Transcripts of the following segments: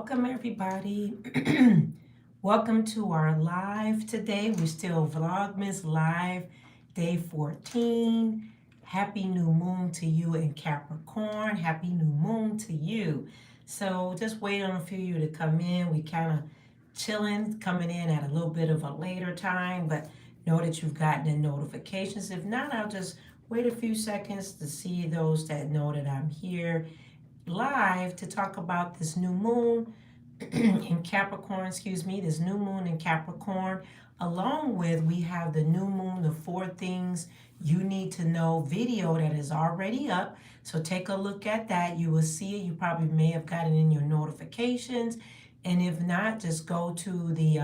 Welcome, everybody. Welcome to our live today. We're still Vlogmas live, day 14. Happy new moon to you in Capricorn. Happy new moon to you. So just wait on a few of you to come in. We kind of chilling, coming in at a little bit of a later time, but know that you've gotten the notifications. If not, I'll just wait a few seconds to see those that know that I'm here live to talk about this new moon in Capricorn, this new moon in Capricorn. Along with, we have the new moon, the 4 things you need to know video that is already up. So take a look at that. You will see it. You probably may have gotten in your notifications. And if not, just go to the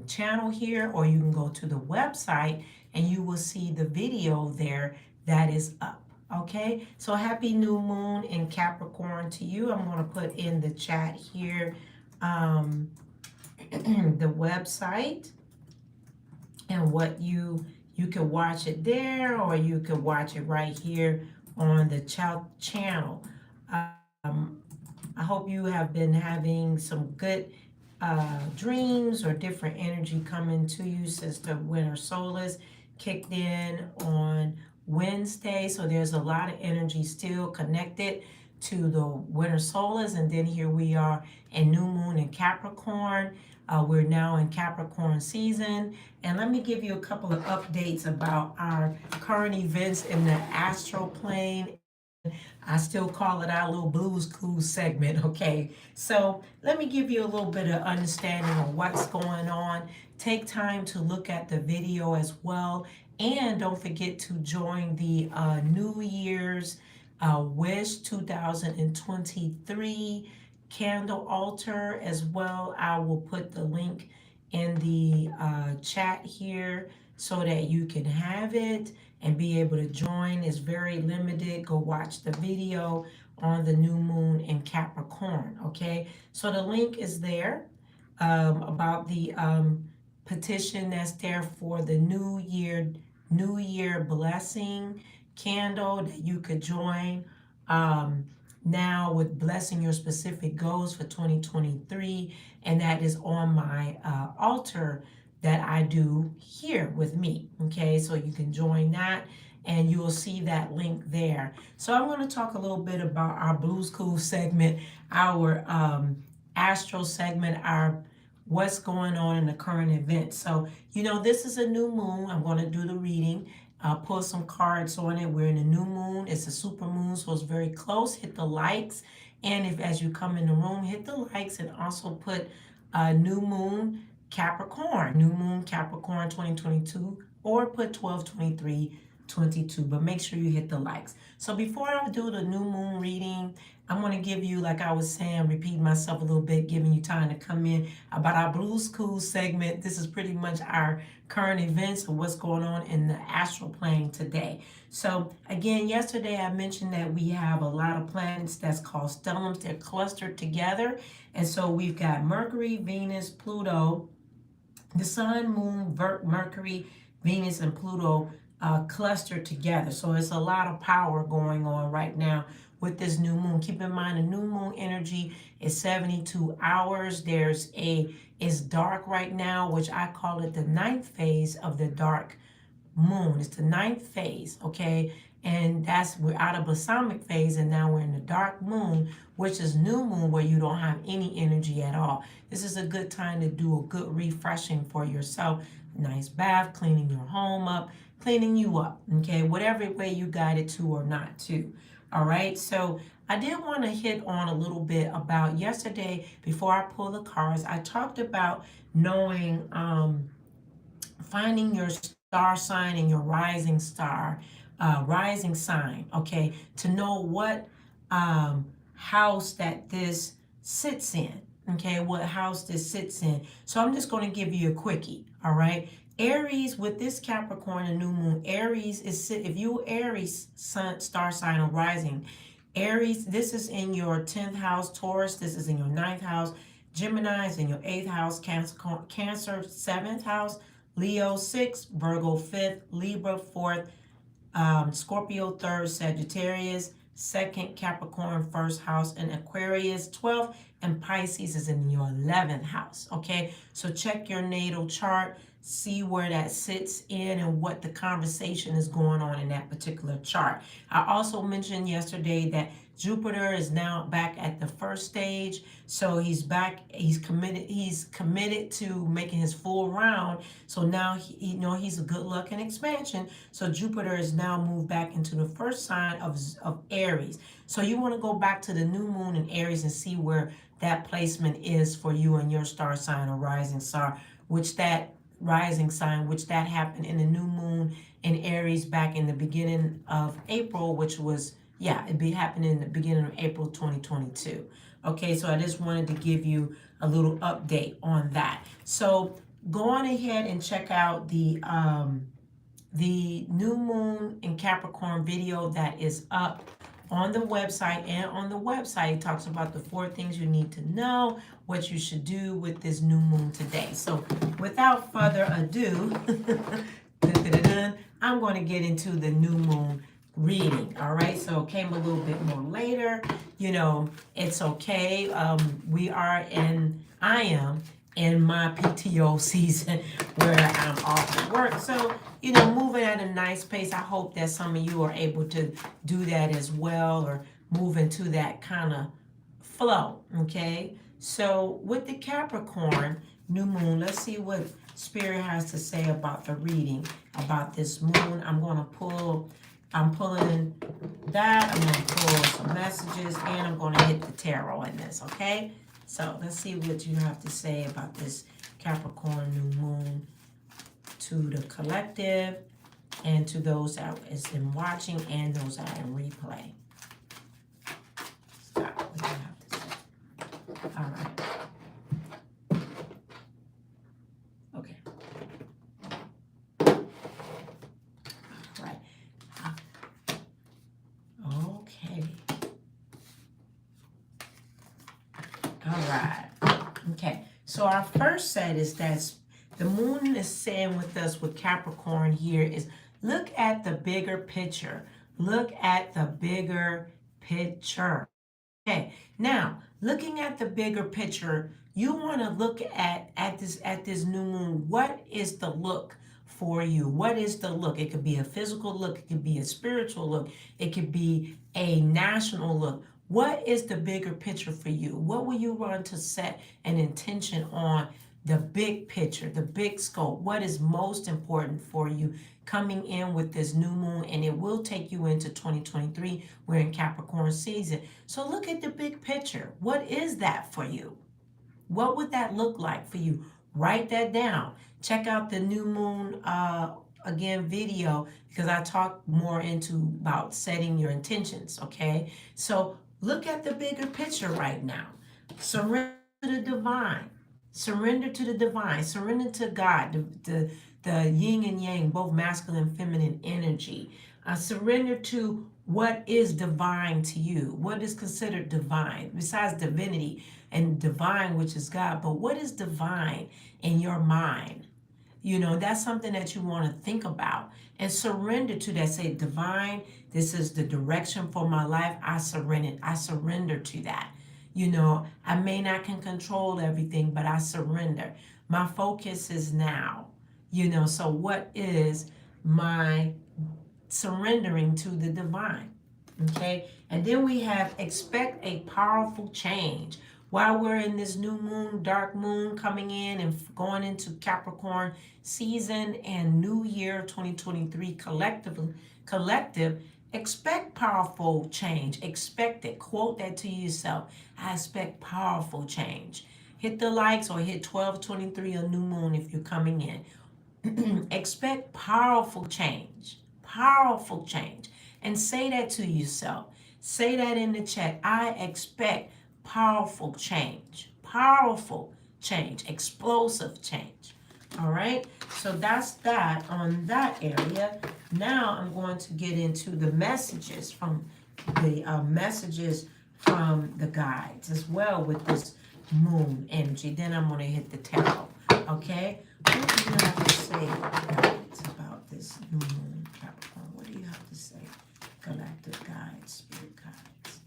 channel here, or you can go to the website and you will see the video there that is up. Okay, so happy new moon in Capricorn to you. I'm going to put in the chat here the website and what you can watch it there, or you can watch it right here on the channel. I hope you have been having some good dreams or different energy coming to you since the winter solstice kicked in on Wednesday. So there's a lot of energy still connected to the winter solstice, and then here we are in new moon in Capricorn. We're now in Capricorn season, and let me give you a couple of updates about our current events in the astral plane. I still call it our little Blues Clues segment, okay? So let me give you a little bit of understanding of what's going on. Take time to look at the video as well. And don't forget to join the New Year's Wish 2023 candle altar as well. I will put the link in the chat here so that you can have it and be able to join. It's very limited. Go watch the video on the new moon in Capricorn, okay? So the link is there about the petition that's there for the New Year blessing candle that you could join now with blessing your specific goals for 2023, and that is on my altar that I do here with me. Okay, so you can join that and you will see that link there. So I'm going to talk a little bit about our Blues Clues segment, our astral segment, our what's going on in the current event. So, this is a new moon. I'm going to do the reading. I'll pull some cards on it. We're in a new moon. It's a super moon, so it's very close. Hit the likes. And if as you come in the room, hit the likes and also put new moon Capricorn 2022, or put 12/23/22, but make sure you hit the likes. So before I do the new moon reading, I'm going to give you, like I was saying, repeat myself a little bit, giving you time to come in about our Blues Clues segment. This is pretty much our current events of what's going on in the astral plane today. So again, yesterday I mentioned that we have a lot of planets that's called stellums. They're clustered together. And so we've got Mercury, Venus, Pluto, the Sun, Moon, Mercury, Venus, and Pluto clustered together. So it's a lot of power going on right now with this new moon. Keep in mind, the new moon energy is 72 hours. It's dark right now, which I call it the 9th phase of the dark moon. It's the 9th phase, okay? And we're out of balsamic phase, and now we're in the dark moon, which is new moon, where you don't have any energy at all. This is a good time to do a good refreshing for yourself. Nice bath, cleaning your home up, cleaning you up, okay? Whatever way you got it to or not to. All right, so I did want to hit on a little bit about yesterday. Before I pull the cards, I talked about knowing, finding your star sign and your rising sign, okay, to know what house that this sits in, okay, what house this sits in. So I'm just going to give you a quickie, all right? Aries, with this Capricorn and new moon, Aries is, if you Aries star sign or rising, Aries, this is in your 10th house. Taurus, this is in your 9th house. Gemini is in your 8th house. Cancer 7th house. Leo 6th, Virgo 5th, Libra 4th, Scorpio 3rd, Sagittarius second, Capricorn, first house, and Aquarius, 12th, and Pisces is in your 11th house, okay? So check your natal chart, see where that sits in and what the conversation is going on in that particular chart. I also mentioned yesterday that Jupiter is now back at the first stage, so he's back, he's committed to making his full round. So now he's a good luck and expansion. So Jupiter is now moved back into the first sign of Aries. So you want to go back to the new moon in Aries and see where that placement is for you and your star sign or rising star, which that happened in the new moon in Aries back in the beginning of April, which was, it'd be happening in the beginning of April 2022. Okay, so I just wanted to give you a little update on that. So go on ahead and check out the new moon in Capricorn video that is up on the website. And on the website, it talks about the 4 things you need to know, what you should do with this new moon today. So without further ado, I'm going to get into the new moon reading. All right, so it came a little bit more later. It's okay. I am in my PTO season where I'm off at work. So, moving at a nice pace. I hope that some of you are able to do that as well, or move into that kind of flow, okay? So with the Capricorn new moon, let's see what Spirit has to say about the reading, about this moon. I'm pulling that. I'm going to pull some messages, and I'm going to hit the tarot in this, okay? So let's see what you have to say about this Capricorn new moon to the collective and to those that is in watching and those that are in replay. Stop. What do you have to say? All right. Okay. All right. Okay. All right. Okay. So our first set is that the moon is saying with us with Capricorn here is look at the bigger picture. Look at the bigger picture. Okay. Now, looking at the bigger picture, you want to look at this new moon. What is the look for you? What is the look? It could be a physical look. It could be a spiritual look. It could be a national look. What is the bigger picture for you? What will you want to set an intention on? The big picture, the big scope. What is most important for you coming in with this new moon? And it will take you into 2023. We're in Capricorn season. So look at the big picture. What is that for you? What would that look like for you? Write that down. Check out the new moon again video, because I talk more about setting your intentions, okay? So look at the bigger picture right now. Surrender to the divine. Surrender to the divine. Surrender to God, the yin and yang, both masculine and feminine energy. Surrender to what is divine to you. What is considered divine besides divinity and divine, which is God? But what is divine in your mind? That's something that you want to think about and surrender to that. Say, divine, this is the direction for my life. I surrender to that. I may not can control everything, but I surrender. My focus is now. So what is my surrendering to the divine? Okay. And then we have expect a powerful change. While we're in this new moon, dark moon coming in and going into Capricorn season and new year 2023 collective, expect powerful change. Expect it. Quote that to yourself. I expect powerful change. Hit the likes or hit 1223 on new moon if you're coming in. Expect powerful change. Powerful change. And say that to yourself. Say that in the chat. I expect powerful change. Powerful change. Explosive change. All right, so that's that on that area. Now I'm going to get into the messages from the guides as well with this moon energy. Then I'm going to hit the tarot. Okay, what do you have to say, guides, about this new moon, Capricorn? What do you have to say? galactic guides, spirit guides.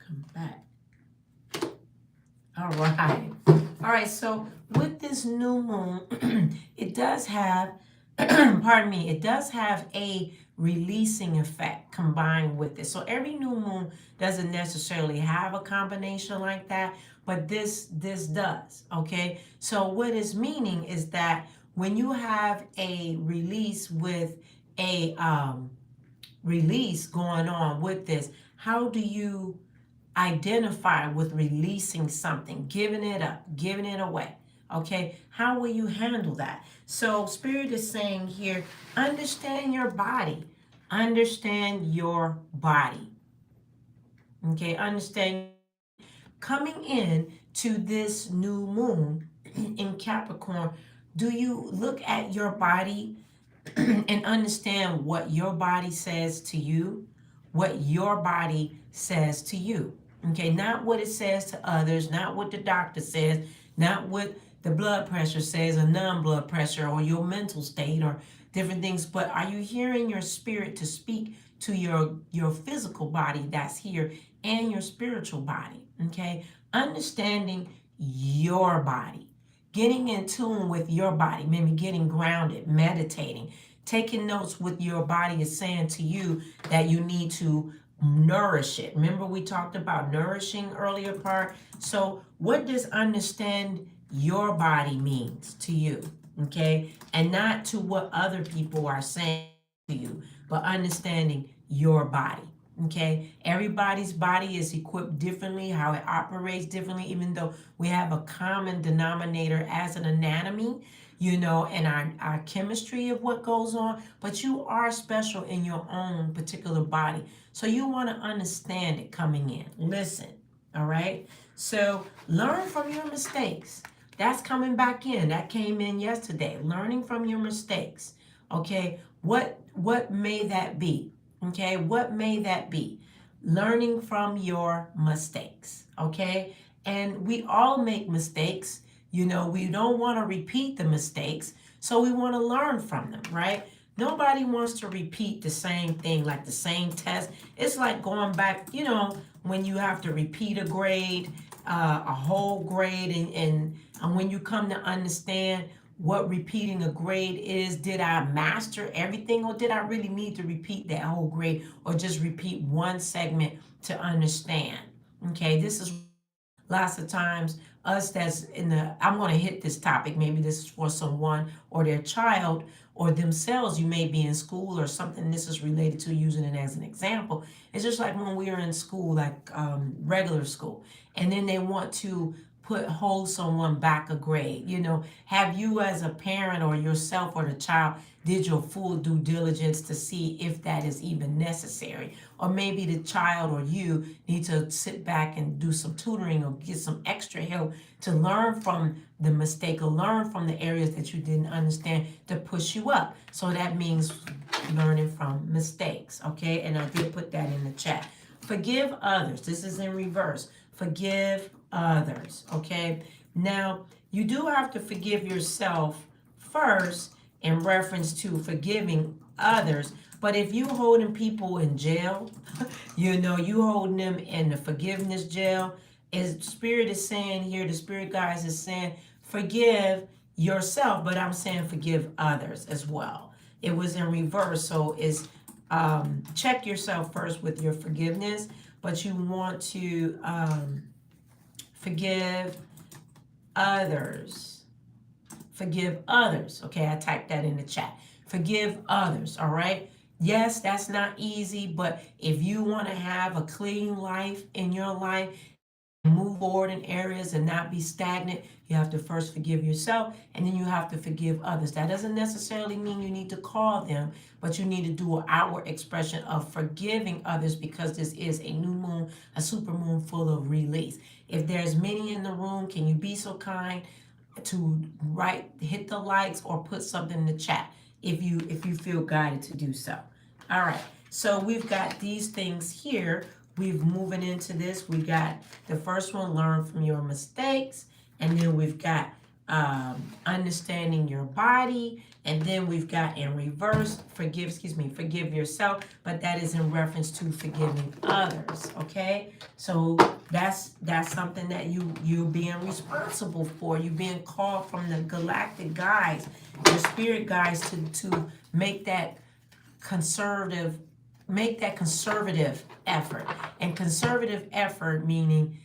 Come back. All right. All right, so with this new moon, it does have, pardon me, it does have a releasing effect combined with it. So every new moon doesn't necessarily have a combination like that, but this does, okay? So what is meaning is that when you have a release with a release going on with this, how do you identify with releasing something, giving it up, giving it away? Okay, how will you handle that? So, Spirit is saying here, understand your body. Understand your body. Okay, understand coming in to this new moon in Capricorn. Do you look at your body and understand what your body says to you, what your body says to you? Okay, not what it says to others, not what the doctor says, not what the blood pressure says, or non-blood pressure, or your mental state, or different things, but are you hearing your spirit to speak to your physical body that's here and your spiritual body? Okay, understanding your body, getting in tune with your body, maybe getting grounded, meditating, taking notes what your body is saying to you that you need to nourish it. Remember we talked about nourishing earlier part. So what does understand your body means to you? Okay, and not to what other people are saying to you, but understanding your body. Okay, everybody's body is equipped differently, how it operates differently, even though we have a common denominator as an anatomy, you know, and our chemistry of what goes on, but you are special in your own particular body. So you want to understand it coming in. Listen, all right? So learn from your mistakes. That's coming back in. That came in yesterday. Learning from your mistakes. Okay? What may that be? Okay? What may that be? Learning from your mistakes. Okay? And we all make mistakes. You know, we don't want to repeat the mistakes, so we want to learn from them, right? Nobody wants to repeat the same thing, like the same test. It's like going back, you know, when you have to repeat a grade, a whole grade, and when you come to understand what repeating a grade is, did I master everything, or did I really need to repeat that whole grade, or just repeat one segment to understand? Okay, this is lots of times us that's in the, I'm going to hit this topic, maybe this is for someone or their child or themselves. You may be in school or something this is related to, using it as an example. It's just like when we are in school, like regular school, and then they want to hold someone back a grade. You know, have you as a parent or yourself or the child did your full due diligence to see if that is even necessary? Or maybe the child or you need to sit back and do some tutoring or get some extra help to learn from the mistake, or learn from the areas that you didn't understand to push you up. So that means learning from mistakes, okay? And I did put that in the chat. Forgive others. This is in reverse. Forgive others, okay? Now, you do have to forgive yourself first in reference to forgiving others. But if you holding people in jail, you know, you holding them in the forgiveness jail, as Spirit is saying here, the Spirit guides is saying, forgive yourself, but I'm saying forgive others as well. It was in reverse, so it's check yourself first with your forgiveness, but you want to forgive others. Forgive others. Okay, I typed that in the chat. Forgive others, all right? Yes, that's not easy, but if you want to have a clean life in your life, move forward in areas and not be stagnant, you have to first forgive yourself, and then you have to forgive others. That doesn't necessarily mean you need to call them, but you need to do an outward expression of forgiving others, because this is a new moon, a super moon full of release. If there's many in the room, can you be so kind to hit the likes or put something in the chat if you feel guided to do so. All right, so we've got these things here. We've moving into this. We got the first one, learn from your mistakes, and then we've got understanding your body, and then we've got in reverse, forgive yourself, but that is in reference to forgiving others. Okay, so that's something that you being responsible for. You being called from the galactic guides, your spirit guides, to conservative make that conservative effort. And conservative effort meaning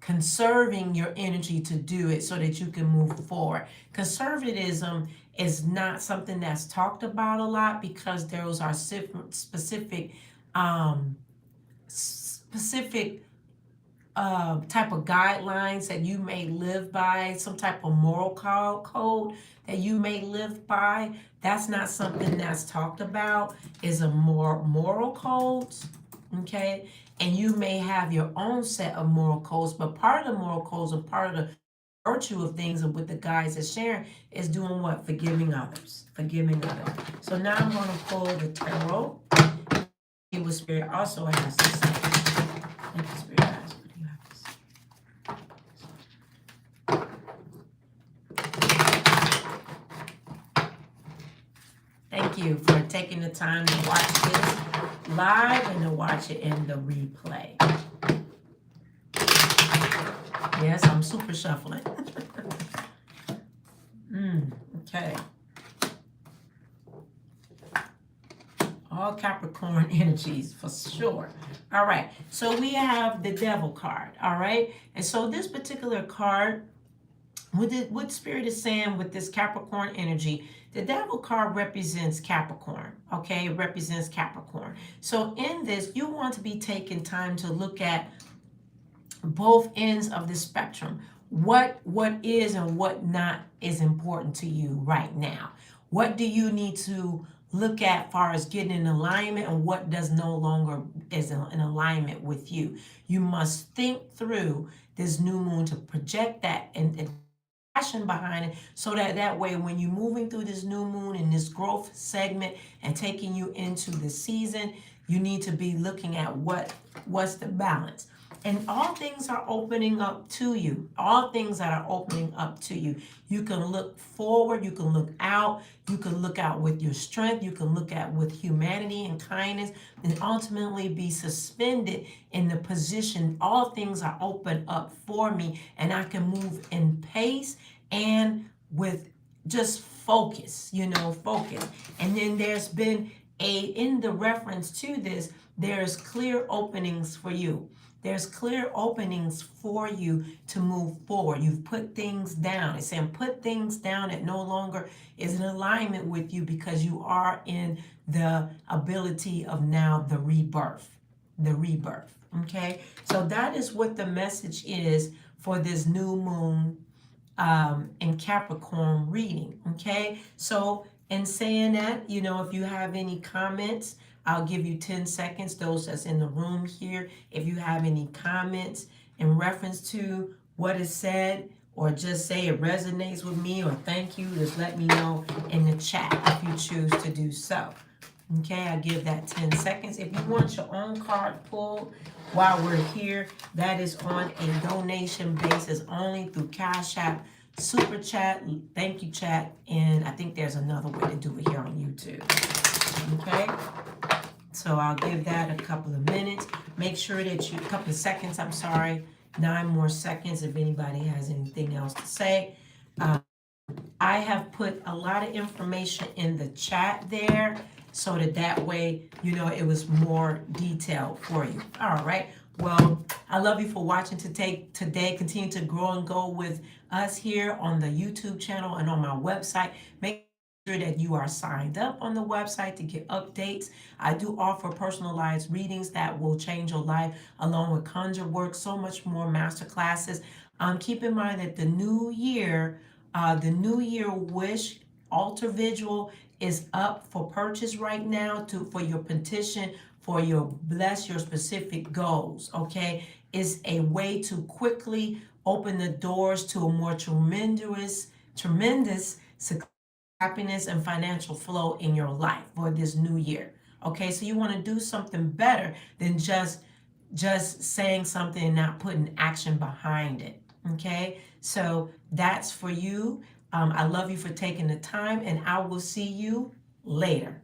conserving your energy to do it so that you can move forward. Conservatism is not something that's talked about a lot because those are um, specific type of guidelines that you may live by, some type of moral code that you may live by. That's not something that's talked about, is a more moral codes, okay? And you may have your own set of moral codes, but part of the moral codes and part of the virtue of things and what the guys are sharing is doing what? Forgiving others. Forgiving others. So now I'm going to pull the tarot. See what Spirit also has to say. Thank you, Spirit guys. What do you have to say? Thank you for taking the time to watch this live and to watch it in the replay. Yes, I'm super shuffling. Okay. All Capricorn energies for sure. All right. So we have the Devil card. All right. And so this particular card, what Spirit is saying with this Capricorn energy, the Devil card represents Capricorn. Okay. It represents Capricorn. So in this, you want to be taking time to look at both ends of the spectrum. What is and what not is important to you right now. What do you need to look at far as getting in alignment, and what does no longer is in alignment with you? You must think through this new moon to project that and passion behind it, so that way when you're moving through this new moon in this growth segment and taking you into the season, you need to be looking at what's the balance. And all things are opening up to you. All things that are opening up to you. You can look forward. You can look out. You can look out with your strength. You can look at with humanity and kindness, and ultimately be suspended in the position. All things are open up for me, and I can move in pace and with just focus. Focus. And then there's been in the reference to this, there's clear openings for you. There's clear openings for you to move forward. You've put things down. It's saying put things down that no longer is in alignment with you, because you are in the ability of now the rebirth. The rebirth. Okay? So that is what the message is for this new moon in Capricorn reading. Okay? So in saying that, if you have any comments, I'll give you 10 seconds, those that's in the room here. If you have any comments in reference to what is said, or just say it resonates with me, or thank you, just let me know in the chat if you choose to do so. Okay, I give that 10 seconds. If you want your own card pulled while we're here, that is on a donation basis only through Cash App, Super Chat, thank you chat, and I think there's another way to do it here on YouTube. Okay? So I'll give that a couple of minutes. Make sure that a couple of seconds, 9 more seconds if anybody has anything else to say. I have put a lot of information in the chat there, so that way, it was more detailed for you. All right. Well, I love you for watching today. Continue to grow and go with us here on the YouTube channel and on my website. Make sure that you are signed up on the website to get updates. I do offer personalized readings that will change your life, along with conjure work, so much more masterclasses. Keep in mind that the New Year Wish Altar Vigil is up for purchase right now for your petition for your specific goals. Okay, it's a way to quickly open the doors to a more tremendous happiness and financial flow in your life for this new year. Okay, so you want to do something better than just saying something and not putting action behind it. Okay, so that's for you. I love you for taking the time, and I will see you later.